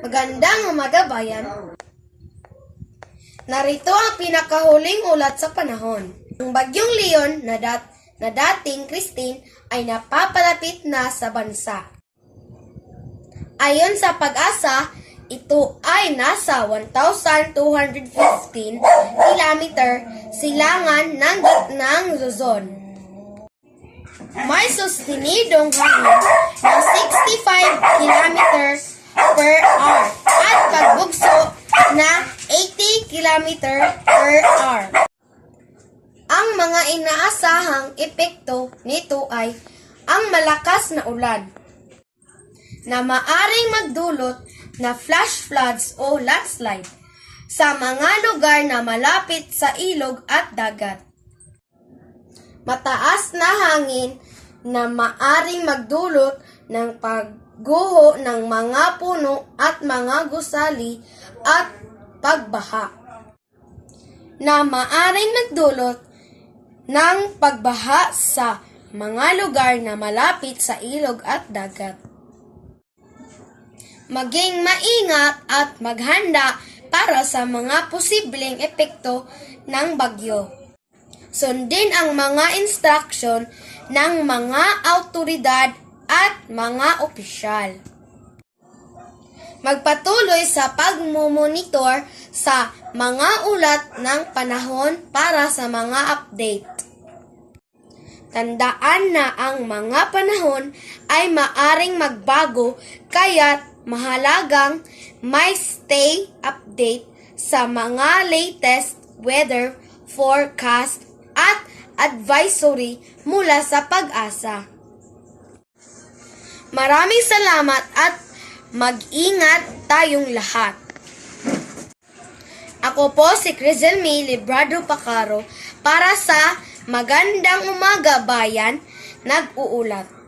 Magandang umaga, bayan. Narito ang pinakahuling ulat sa panahon. Ang bagyong Leon na dating Christine ay napapalapit na sa bansa. Ayon sa Pag-asa, ito ay nasa 1,215 kilometer silangan ng gitnang Luzon. May sustinidong hangin ng 65 kilometers per hour at pagbugso na 80 km per hour. Ang mga inaasahang epekto nito ay ang malakas na ulan na maaring magdulot na flash floods o landslide sa mga lugar na malapit sa ilog at dagat. Mataas na hangin na maaring magdulot ng pagguho ng mga puno at mga gusali at pagbaha na maaring magdulot ng pagbaha sa mga lugar na malapit sa ilog at dagat. Maging maingat at maghanda para sa mga posibleng epekto ng bagyo. Sundin ang mga instruksyon ng mga awtoridad at mga opisyal. Magpatuloy sa pagmumonitor sa mga ulat ng panahon para sa mga update. Tandaan na ang mga panahon ay maaring magbago kaya't mahalagang may stay update sa mga latest weather forecast at advisory mula sa Pag-asa. Maraming salamat at mag-ingat tayong lahat. Ako po si Crizelmi Librado Pacaro para sa Magandang Umaga Bayan, nag-uulat.